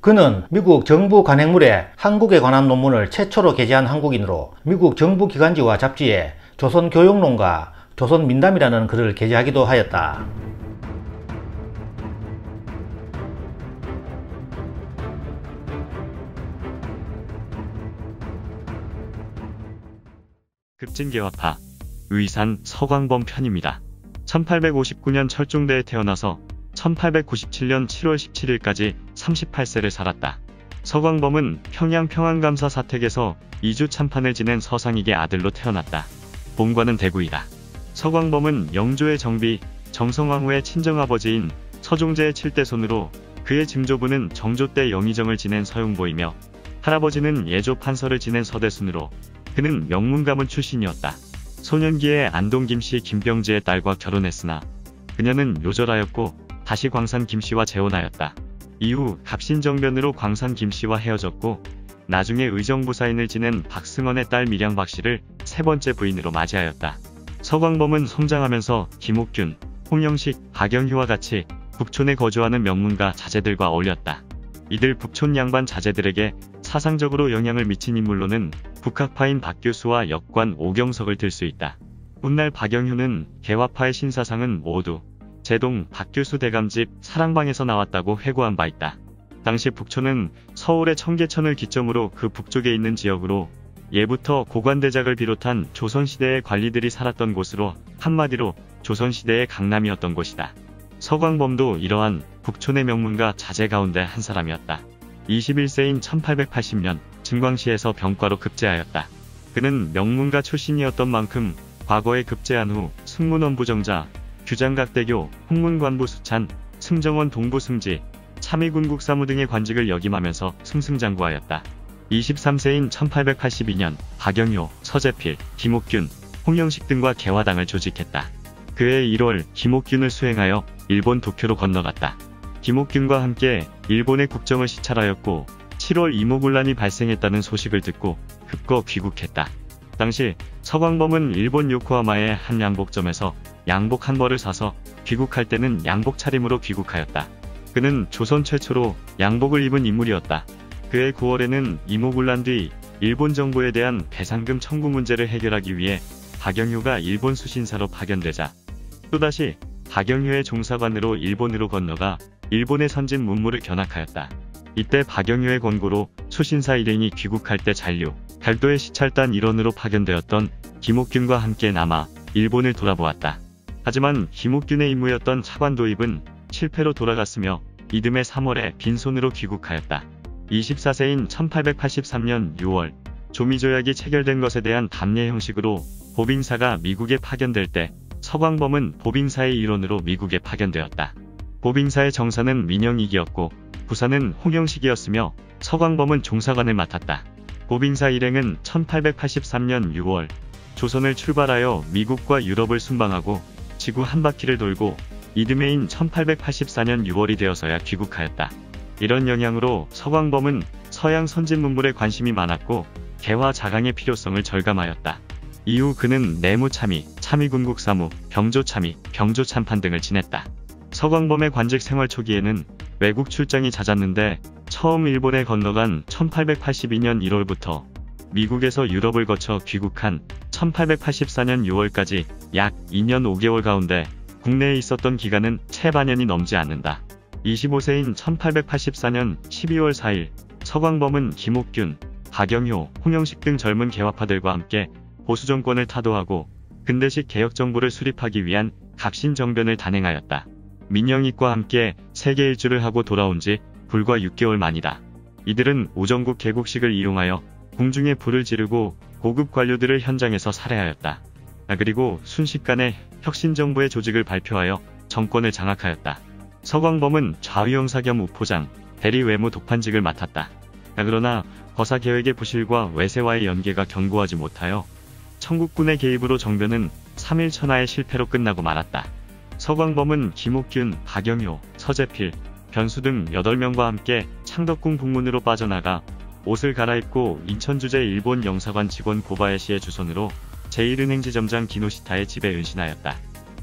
그는 미국 정부 관행물에 한국에 관한 논문을 최초로 게재한 한국인으로 미국 정부 기관지와 잡지에 조선교육론과 조선민담이라는 글을 게재하기도 하였다. 급진개화파 의산 서광범 편입니다. 1859년 철종대에 태어나서 1897년 7월 17일까지 38세를 살았다. 서광범은 평양 평안감사 사택에서 2주 참판을 지낸 서상익의 아들로 태어났다. 본관은 대구이다. 서광범은 영조의 정비, 정성왕후의 친정아버지인 서종제의 7대손으로 그의 증조부는 정조 때 영의정을 지낸 서용보이며 할아버지는 예조 판서를 지낸 서대순으로 그는 명문가문 출신이었다. 소년기에 안동 김씨 김병지의 딸과 결혼했으나 그녀는 요절하였고 다시 광산 김씨와 재혼하였다. 이후 갑신정변으로 광산 김씨와 헤어졌고 나중에 의정부사인을 지낸 박승헌의 딸 밀양 박씨를 세 번째 부인으로 맞이하였다. 서광범은 성장하면서 김옥균, 홍영식, 박영희와 같이 북촌에 거주하는 명문가 자제들과 어울렸다. 이들 북촌 양반 자제들에게 사상적으로 영향을 미친 인물로는 북학파인 박교수와 역관 오경석을 들 수 있다. 훗날 박영휴는 개화파의 신사상은 모두 제동 박교수 대감집 사랑방에서 나왔다고 회고한 바 있다. 당시 북촌은 서울의 청계천을 기점으로 그 북쪽에 있는 지역으로 예부터 고관대작을 비롯한 조선시대의 관리들이 살았던 곳으로 한마디로 조선시대의 강남이었던 곳이다. 서광범도 이러한 북촌의 명문가 자제 가운데 한 사람이었다. 21세인 1880년 증광시에서 병과로 급제하였다. 그는 명문가 출신이었던 만큼 과거에 급제한 후 승문원부정자, 규장각대교, 홍문관부 수찬, 승정원 동부승지, 참의군국사무 등의 관직을 역임하면서 승승장구하였다. 23세인 1882년 박영효, 서재필, 김옥균, 홍영식 등과 개화당을 조직했다. 그해 1월 김옥균을 수행하여 일본 도쿄로 건너갔다. 김옥균과 함께 일본의 국정을 시찰하였고 7월 이모군란이 발생했다는 소식을 듣고 급거 귀국했다. 당시 서광범은 일본 요코하마의 한 양복점에서 양복 한 벌을 사서 귀국할 때는 양복 차림으로 귀국하였다. 그는 조선 최초로 양복을 입은 인물이었다. 그해 9월에는 이모군란 뒤 일본 정부에 대한 배상금 청구 문제를 해결하기 위해 박영효가 일본 수신사로 파견되자 또다시 박영효의 종사관으로 일본으로 건너가 일본의 선진 문물을 견학하였다. 이때 박영효의 권고로 수신사 일행이 귀국할 때 잔류, 별도의 시찰단 일원으로 파견되었던 김옥균과 함께 남아 일본을 돌아보았다. 하지만 김옥균의 임무였던 차관 도입은 실패로 돌아갔으며 이듬해 3월에 빈손으로 귀국하였다. 24세인 1883년 6월 조미조약이 체결된 것에 대한 답례 형식으로 보빙사가 미국에 파견될 때 서광범은 보빙사의 일원으로 미국에 파견되었다. 보빙사의 정사는 민영익이었고 부사는 홍영식이었으며 서광범은 종사관을 맡았다. 보빙사 일행은 1883년 6월 조선을 출발하여 미국과 유럽을 순방하고 지구 한 바퀴를 돌고 이듬해인 1884년 6월이 되어서야 귀국하였다. 이런 영향으로 서광범은 서양 선진 문물에 관심이 많았고 개화 자강의 필요성을 절감하였다. 이후 그는 내무참의, 참의군국사무, 병조참의, 병조참판 등을 지냈다. 서광범의 관직 생활 초기에는 외국 출장이 잦았는데 처음 일본에 건너간 1882년 1월부터 미국에서 유럽을 거쳐 귀국한 1884년 6월까지 약 2년 5개월 가운데 국내에 있었던 기간은 채 반년이 넘지 않는다. 25세인 1884년 12월 4일 서광범은 김옥균, 박영효, 홍영식 등 젊은 개화파들과 함께 보수정권을 타도하고 근대식 개혁정부를 수립하기 위한 갑신정변을 단행하였다. 민영익과 함께 세계 일주를 하고 돌아온 지 불과 6개월 만이다. 이들은 오정국 개국식을 이용하여 궁중에 불을 지르고 고급 관료들을 현장에서 살해하였다. 그리고 순식간에 혁신정부의 조직을 발표하여 정권을 장악하였다. 서광범은 좌위용사 겸 우포장, 대리외무 독판직을 맡았다. 그러나 거사계획의 부실과 외세와의 연계가 견고하지 못하여 청국군의 개입으로 정변은 3일 천하의 실패로 끝나고 말았다. 서광범은 김옥균, 박영효, 서재필, 변수 등 8명과 함께 창덕궁 북문으로 빠져나가 옷을 갈아입고 인천주재 일본 영사관 직원 고바야시의 주선으로 제1은행지점장 기노시타의 집에 은신하였다.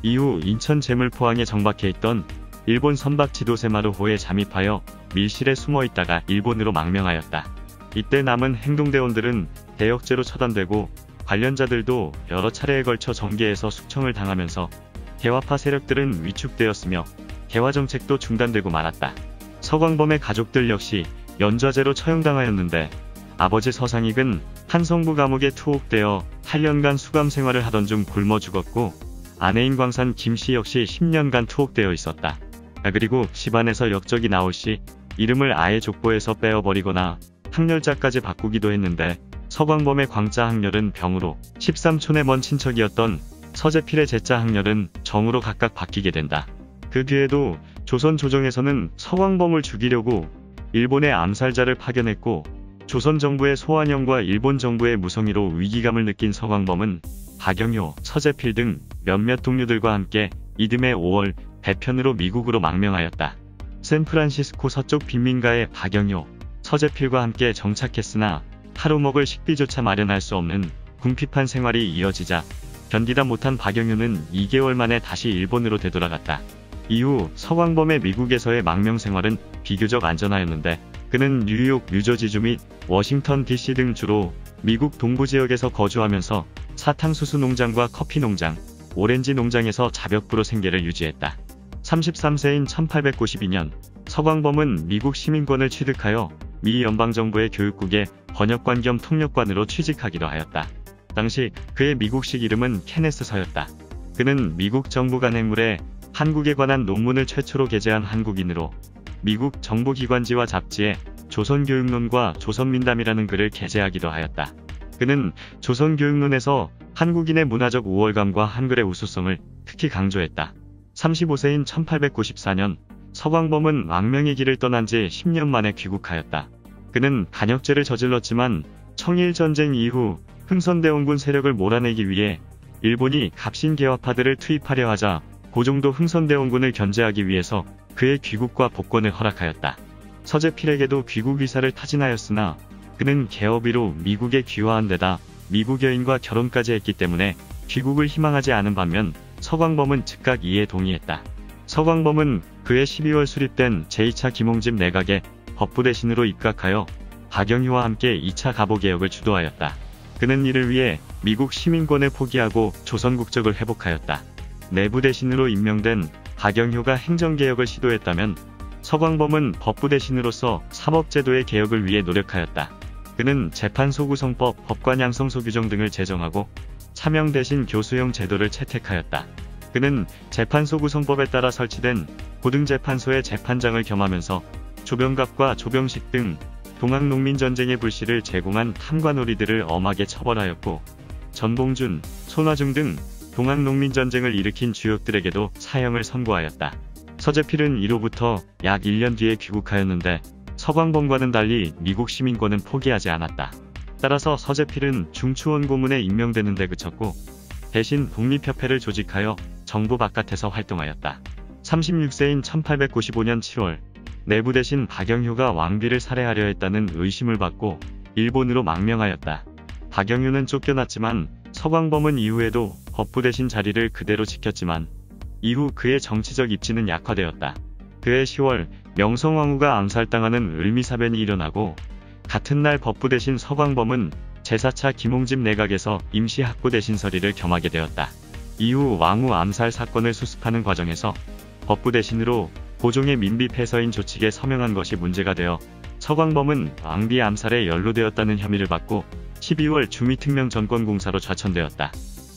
이후 인천 재물포항에 정박해 있던 일본 선박 지도세마루호에 잠입하여 밀실에 숨어있다가 일본으로 망명하였다. 이때 남은 행동대원들은 대역죄로 처단되고 관련자들도 여러 차례에 걸쳐 정계에서 숙청을 당하면서 개화파 세력들은 위축되었으며 개화정책도 중단되고 말았다. 서광범의 가족들 역시 연좌제로 처형당하였는데 아버지 서상익은 한성부 감옥에 투옥되어 8년간 수감 생활을 하던 중 굶어 죽었고 아내인 광산 김씨 역시 10년간 투옥되어 있었다. 그리고 집안에서 역적이 나올 시 이름을 아예 족보에서 빼어버리거나 학렬자까지 바꾸기도 했는데 서광범의 광자 학렬은 병으로 13촌의 먼 친척이었던 서재필의 제자 학렬은 정으로 각각 바뀌게 된다. 그 뒤에도 조선 조정에서는 서광범을 죽이려고 일본의 암살자를 파견했고 조선 정부의 소환형과 일본 정부의 무성의로 위기감을 느낀 서광범은 박영효, 서재필 등 몇몇 동료들과 함께 이듬해 5월 배편으로 미국으로 망명하였다. 샌프란시스코 서쪽 빈민가에 박영효, 서재필과 함께 정착했으나 하루 먹을 식비조차 마련할 수 없는 궁핍한 생활이 이어지자 견디다 못한 박영효는 2개월 만에 다시 일본으로 되돌아갔다. 이후 서광범의 미국에서의 망명 생활은 비교적 안전하였는데 그는 뉴욕, 뉴저지주 및 워싱턴 DC 등 주로 미국 동부 지역에서 거주하면서 사탕수수 농장과 커피 농장, 오렌지 농장에서 자벽부로 생계를 유지했다. 33세인 1892년 서광범은 미국 시민권을 취득하여 미 연방정부의 교육국의 번역관 겸 통역관으로 취직하기도 하였다. 당시 그의 미국식 이름은 케네스 서였다. 그는 미국 정부 간행물에 한국에 관한 논문을 최초로 게재한 한국인으로 미국 정보기관지와 잡지에 조선교육론과 조선민담이라는 글을 게재하기도 하였다. 그는 조선교육론에서 한국인의 문화적 우월감과 한글의 우수성을 특히 강조했다. 35세인 1894년 서광범은 망명의 길을 떠난 지 10년 만에 귀국하였다. 그는 간역죄를 저질렀지만 청일전쟁 이후 흥선대원군 세력을 몰아내기 위해 일본이 갑신개화파들을 투입하려 하자 고종도 흥선대원군을 견제하기 위해서 그의 귀국과 복권을 허락하였다. 서재필에게도 귀국 위사를 타진하였으나 그는 개업이로 미국에 귀화한 데다 미국 여인과 결혼까지 했기 때문에 귀국을 희망하지 않은 반면 서광범은 즉각 이에 동의했다. 서광범은 그해 12월 수립된 제2차 김홍집 내각에 법부대신으로 입각하여 박영희와 함께 2차 가보개혁을 주도하였다. 그는 이를 위해 미국 시민권을 포기하고 조선 국적을 회복하였다. 내부대신으로 임명된 박영효가 행정개혁을 시도했다면 서광범은 법부대신으로서 사법제도의 개혁을 위해 노력하였다. 그는 재판소 구성법, 법관 양성소 규정 등을 제정하고 차명 대신 교수형 제도를 채택하였다. 그는 재판소 구성법에 따라 설치된 고등재판소의 재판장을 겸하면서 조병갑과 조병식 등 동학농민전쟁의 불씨를 제공한 탐관오리들을 엄하게 처벌하였고 전봉준, 손화중 등 동학농민전쟁을 일으킨 주역들에게도 사형을 선고하였다. 서재필은 이로부터 약 1년 뒤에 귀국하였는데 서광범과는 달리 미국 시민권은 포기하지 않았다. 따라서 서재필은 중추원 고문에 임명되는 데 그쳤고 대신 독립협회를 조직하여 정부 바깥에서 활동하였다. 36세인 1895년 7월 내부 대신 박영효가 왕비를 살해하려 했다는 의심을 받고 일본으로 망명하였다. 박영효는 쫓겨났지만 서광범은 이후에도 법부 대신 자리를 그대로 지켰지만 이후 그의 정치적 입지는 약화되었다. 그해 10월 명성황후가 암살당하는 을미사변이 일어나고 같은 날 법부 대신 서광범은 제4차 김홍집 내각에서 임시 학부 대신 서리를 겸하게 되었다. 이후 왕후 암살 사건을 수습하는 과정에서 법부 대신으로 고종의 민비 패서인 조칙에 서명한 것이 문제가 되어 서광범은 왕비 암살에 연루되었다는 혐의를 받고 12월 주미특명 전권공사로 좌천되었다.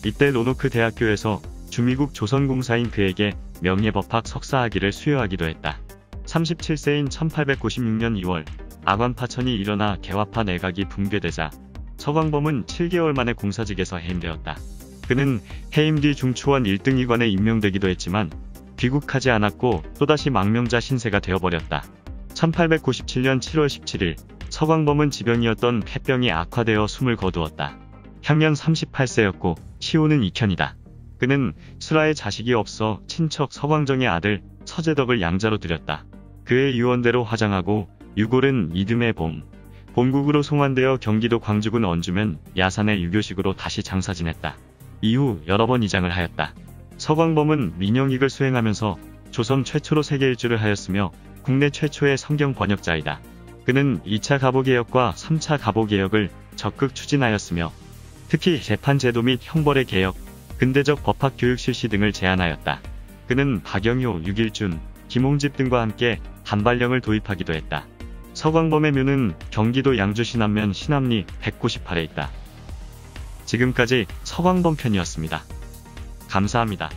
이때 로노크 대학교에서 주미국 조선공사인 그에게 명예법학 석사학위를 수여하기도 했다. 37세인 1896년 2월 아관파천이 일어나 개화파 내각이 붕괴되자 서광범은 7개월 만에 공사직에서 해임되었다. 그는 해임 뒤 중추원 1등위관에 임명되기도 했지만 귀국하지 않았고 또다시 망명자 신세가 되어버렸다. 1897년 7월 17일 서광범은 지병이었던 폐병이 악화되어 숨을 거두었다. 향년 38세였고 시호는 익현이다. 그는 슬하에 자식이 없어 친척 서광정의 아들 서재덕을 양자로 들였다. 그의 유언대로 화장하고 유골은 이듬해 봄 본국으로 송환되어 경기도 광주군 언주면 야산의 유교식으로 다시 장사 지냈다. 이후 여러 번 이장을 하였다. 서광범은 민영익을 수행하면서 조선 최초로 세계 일주를 하였으며 국내 최초의 성경 번역자이다. 그는 2차 가보개혁과 3차 가보개혁을 적극 추진하였으며 특히 재판제도 및 형벌의 개혁, 근대적 법학 교육 실시 등을 제안하였다. 그는 박영효, 유길준, 김홍집 등과 함께 단발령을 도입하기도 했다. 서광범의 묘는 경기도 양주시 남면 신암리 198에 있다. 지금까지 서광범 편이었습니다. 감사합니다.